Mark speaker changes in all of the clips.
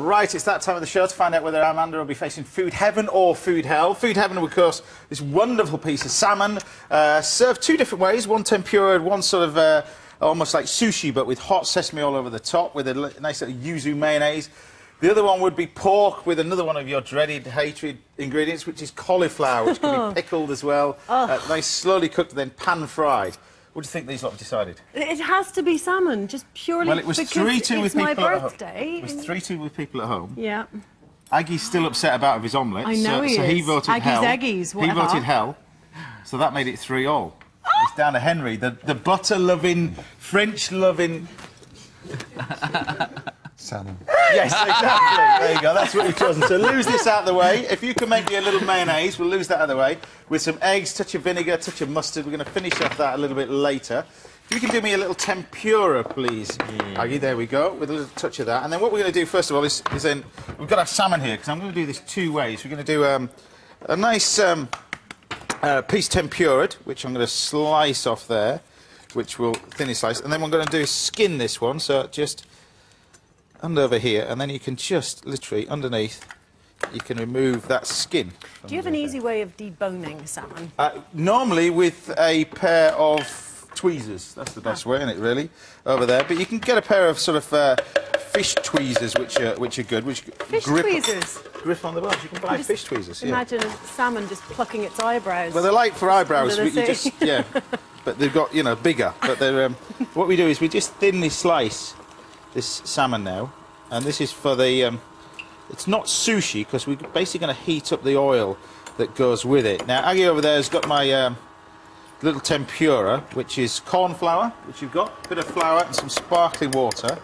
Speaker 1: Right, it's that time of the show to find out whether Amanda will be facing food heaven or food hell. Food heaven, of course, this wonderful piece of salmon, served two different ways. One tempura, one sort of almost like sushi, but with hot sesame all over the top, with a nice little yuzu mayonnaise. The other one would be Pork with another one of your dreaded, hated ingredients, which is cauliflower, which can be pickled as well. Nice, slowly cooked, then pan-fried. What do you think these lot have decided?
Speaker 2: It has to be salmon, just purely
Speaker 1: well, it was
Speaker 2: because
Speaker 1: 3-2 with
Speaker 2: it's my
Speaker 1: people
Speaker 2: birthday.
Speaker 1: It was 3-2 with people at home.
Speaker 2: Yeah.
Speaker 1: Aggie's still upset about his omelette.
Speaker 2: I know
Speaker 1: so he voted hell.
Speaker 2: Aggies, whatever.
Speaker 1: He voted hell. So that made it 3-3. It's down to Henry, the butter-loving, French-loving...
Speaker 3: Salmon.
Speaker 1: Yes, exactly. There you go. That's what we've chosen. So lose this out of the way. If you can make me a little mayonnaise, we'll lose that out of the way. With some eggs, touch of vinegar, touch of mustard. We're going to finish off that a little bit later. If you can do me a little tempura, please, Aggie. There we go, with a little touch of that. And then what we're going to do, first of all, is then... We've got our salmon here, because I'm going to do this two ways. We're going to do a nice piece tempura'd, which I'm going to slice off there, which will thinly slice. And then we're going to do skin this one, so just... and over here, and then you can just literally underneath, you can remove that skin.
Speaker 2: Do you have an easy way of deboning salmon?
Speaker 1: Normally with a pair of tweezers. That's the best way, isn't it? Really, over there. But you can get a pair of sort of fish tweezers, which are good. Which
Speaker 2: fish tweezers.
Speaker 1: Grip on the bones. You can buy fish tweezers.
Speaker 2: Imagine a salmon just plucking its eyebrows.
Speaker 1: Well, they're like for eyebrows. But you just but they've got bigger. But they're what we do is we just thinly slice this salmon now, and this is for the it's not sushi because we're basically going to heat up the oil that goes with it. Now Aggie over there has got my little tempura, which is corn flour, which you've got, a bit of flour and some sparkling water.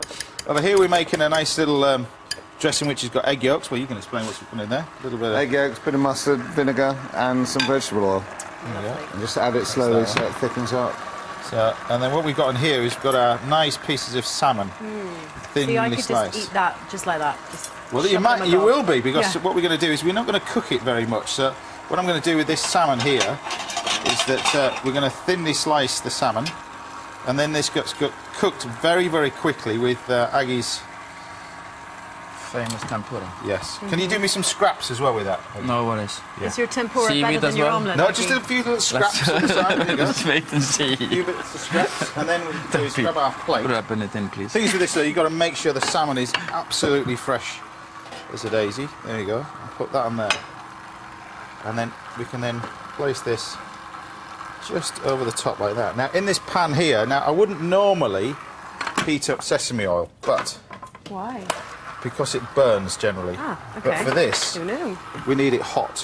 Speaker 1: Over here we're making a nice little dressing which has got egg yolks. Well, you can explain what's going in there. A little bit of
Speaker 3: egg yolks, bit of mustard, vinegar and some vegetable oil. And just add it slowly so it thickens up.
Speaker 1: So, and then what we've got in here is we've got our nice pieces of salmon, thinly
Speaker 2: See, I could
Speaker 1: sliced.
Speaker 2: just eat that just like that.
Speaker 1: Well, you will be, because what we're going to do is we're not going to cook it very much. So what I'm going to do with this salmon here is that we're going to thinly slice the salmon, and then this gets cooked very, very quickly with Aggie's famous tempura. Yes. Can you do me some scraps as well with that?
Speaker 4: No worries.
Speaker 2: Yeah. Is your tempura better than your omelette?
Speaker 1: No, just a few little scraps on the side. There you go.
Speaker 4: Let's wait and see.
Speaker 1: A few bits of scraps, and then we can do is grab our plate.
Speaker 4: Wrapping it in, please.
Speaker 1: Things with this, though, you've got to make sure the salmon is absolutely fresh as a daisy. There you go. I'll put that on there. And then we can then place this just over the top like that. Now, in this pan here, now, I wouldn't normally heat up sesame oil, but...
Speaker 2: Why?
Speaker 1: Because it burns generally.
Speaker 2: Okay.
Speaker 1: But for this,
Speaker 2: Who knew?
Speaker 1: we need it hot.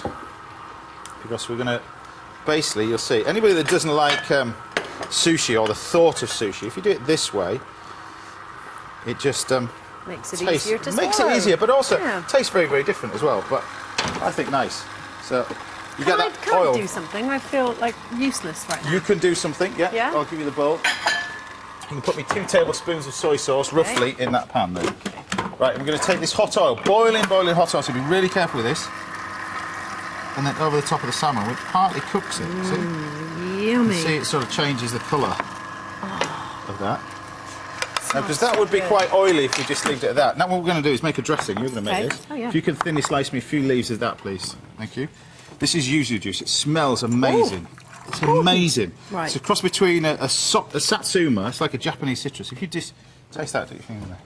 Speaker 1: Because we're going to... Basically, you'll see, anybody that doesn't like sushi or the thought of sushi, if you do it this way, it just...
Speaker 2: makes it easier to swallow.
Speaker 1: Makes it easier, but also tastes very, very different as well. But I think nice. So you get that oil.
Speaker 2: Can I do something? I feel like useless right now.
Speaker 1: You can do something, yeah. I'll give you the bowl. You can put me 2 tablespoons of soy sauce, roughly, in that pan there. Right, we're going to take this hot oil, boiling hot oil, so be really careful with this. And then over the top of the salmon, which partly cooks it, see?
Speaker 2: Yummy.
Speaker 1: You see, it sort of changes the colour of that. Because that would be quite oily if we just leave it at that. Now what we're going to do is make a dressing. You're going to make this. If you can thinly slice me a few leaves of that, please. Thank you. This is yuzu juice. It smells amazing. It's amazing.
Speaker 2: Right.
Speaker 1: It's a cross between a satsuma, it's like a Japanese citrus. If you just taste that, do your finger there.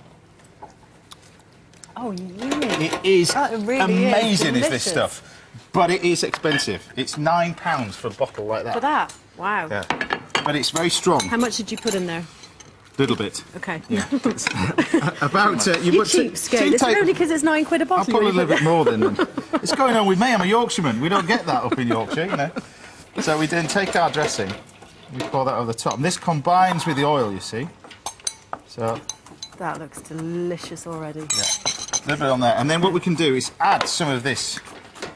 Speaker 2: Oh, yummy.
Speaker 1: It is
Speaker 2: really
Speaker 1: amazing,
Speaker 2: is
Speaker 1: this stuff. But it is expensive. It's £9 for a bottle like that.
Speaker 2: For that? Wow.
Speaker 1: Yeah. But it's very strong.
Speaker 2: How much did you put in there?
Speaker 1: Little bit.
Speaker 2: Okay.
Speaker 1: Yeah. About
Speaker 2: you cheapskate. It's only because it's £9 a bottle.
Speaker 1: I'll put a little bit more than them. It's going on with me. I'm a Yorkshireman. We don't get that up in Yorkshire, you know. So we then take our dressing, we pour that over the top, and this combines with the oil, you see. So
Speaker 2: that looks delicious already.
Speaker 1: Yeah, a little bit on there, and then what we can do is add some of this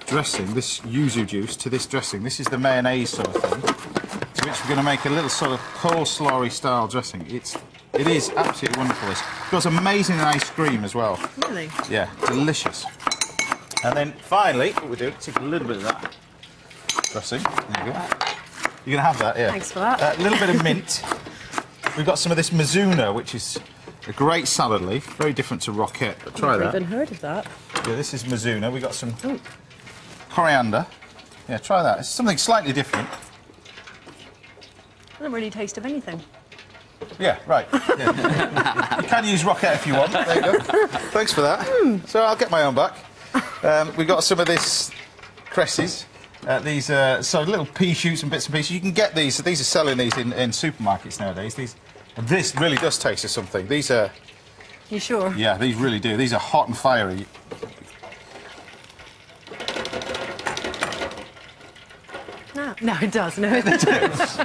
Speaker 1: dressing, this yuzu juice, to this dressing. This is the mayonnaise sort of thing, to which we're going to make a little sort of coleslaw-y style dressing. It is absolutely wonderful. It's got amazing ice cream as well.
Speaker 2: Really?
Speaker 1: Yeah, delicious. And then finally, what we do, take a little bit of that dressing. There you go. You're going to have that, yeah.
Speaker 2: Thanks for that.
Speaker 1: A little bit of mint. We've got some of this mizuna, which is A great salad leaf, very different to roquette, but try that.
Speaker 2: I've never even heard of that.
Speaker 1: Yeah, this is Mizuna. We got some coriander. Yeah, try that. It's something slightly different.
Speaker 2: Doesn't really taste of anything.
Speaker 1: Yeah, right. Yeah. You can use roquette if you want. There you go. Thanks for that. So I'll get my own back. We got some of this cresses. These so little pea shoots and bits and pieces. You can get these. These are selling these in supermarkets nowadays. This really does taste of something. These are.
Speaker 2: You sure?
Speaker 1: Yeah, these really do. These are hot and fiery.
Speaker 2: No, it does. No, it does.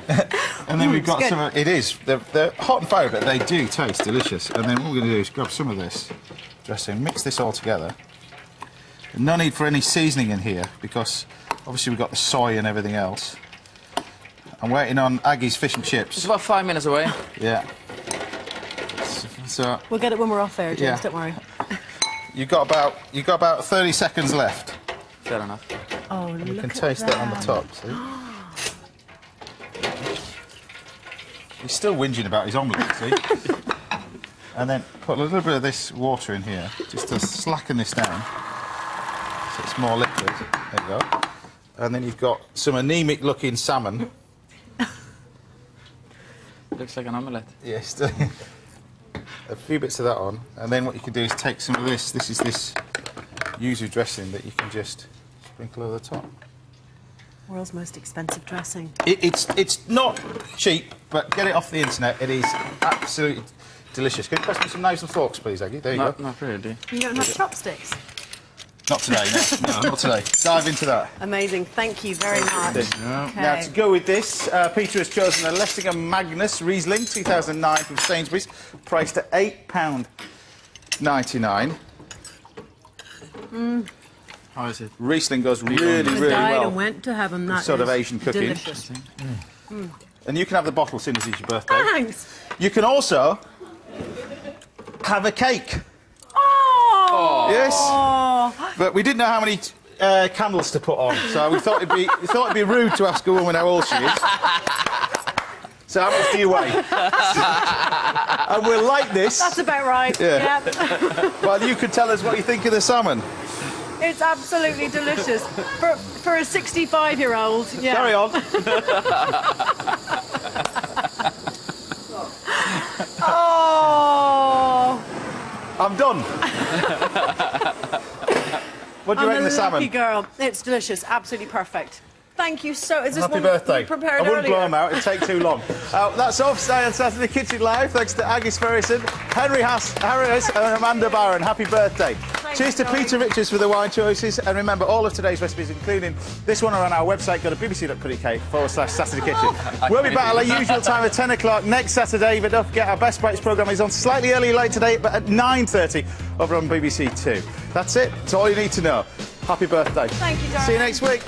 Speaker 1: And then we've got some of, it is, they're hot and fiery, but they do taste delicious. And then what we're going to do is grab some of this dressing, mix this all together. No need for any seasoning in here, because obviously we've got the soy and everything else. I'm waiting on Aggie's fish and chips.
Speaker 4: It's about 5 minutes away.
Speaker 1: Yeah. So
Speaker 2: we'll get it when we're off air, James,
Speaker 1: yeah.
Speaker 2: Don't worry.
Speaker 1: You got about 30 seconds left.
Speaker 4: Fair enough.
Speaker 2: Oh,
Speaker 1: You
Speaker 2: look
Speaker 1: can
Speaker 2: at
Speaker 1: taste that on the top, see? He's still whinging about his omelette, see? And then put a little bit of this water in here, just to slacken this down, so it's more liquid. There you go. And then you've got some anemic-looking salmon.
Speaker 4: Looks like an omelette.
Speaker 1: Yes. A few bits of that on, and then what you can do is take some of this. This is this yuzu dressing that you can just sprinkle over the top.
Speaker 2: World's most expensive dressing.
Speaker 1: It's not cheap, but get it off the internet. It is absolutely delicious. Can you pass me some knives and forks, please, Aggie? There you go.
Speaker 4: Not really.
Speaker 2: You don't have chopsticks?
Speaker 1: Not today, no, not today. Dive into that.
Speaker 2: Amazing. Thank you very much.
Speaker 1: Yeah.
Speaker 2: Okay.
Speaker 1: Now, to go with this, Peter has chosen a Lessinger Magnus Riesling 2009 from Sainsbury's, priced at £8.99.
Speaker 4: How is it?
Speaker 1: Riesling goes really,
Speaker 2: I
Speaker 1: really
Speaker 2: died
Speaker 1: well
Speaker 2: and went to heaven. That
Speaker 1: sort of
Speaker 2: is
Speaker 1: Asian cooking.
Speaker 2: delicious.
Speaker 1: And you can have the bottle as soon as it's your birthday.
Speaker 2: Thanks.
Speaker 1: You can also have a cake.
Speaker 2: Oh.
Speaker 1: Yes. But we didn't know how many candles to put on, so we thought it'd be rude to ask a woman how old she is. So how much do you weigh? And we'll like this.
Speaker 2: That's about right.
Speaker 1: Yeah.
Speaker 2: Yeah.
Speaker 1: Well, you could tell us what you think of the salmon.
Speaker 2: It's absolutely delicious for a 65-year-old. Yeah.
Speaker 1: Carry on.
Speaker 2: Oh.
Speaker 1: I'm done. What do you rate in the
Speaker 2: I'm a
Speaker 1: salmon?
Speaker 2: lucky girl. It's delicious. Absolutely perfect. Thank you so. Is this
Speaker 1: Happy
Speaker 2: one
Speaker 1: birthday.
Speaker 2: you prepared
Speaker 1: I wouldn't
Speaker 2: earlier?
Speaker 1: blow them out, it'd take too long. That's all for today on Saturday Kitchen Live. Thanks to Aggi Sverrisson, Harris and Amanda Byram. Happy birthday. Cheers to Peter Richards for the wine choices. And remember, all of today's recipes, including this one, are on our website. Go to bbc.co.uk/Saturday Kitchen. We'll be back at our usual time at 10 o'clock next Saturday. But don't forget, our Best Bites programme is on slightly early late today, but at 9:30 over on BBC 2. That's it. That's all you need to know. Happy birthday.
Speaker 2: Thank you, darling.
Speaker 1: See you next week.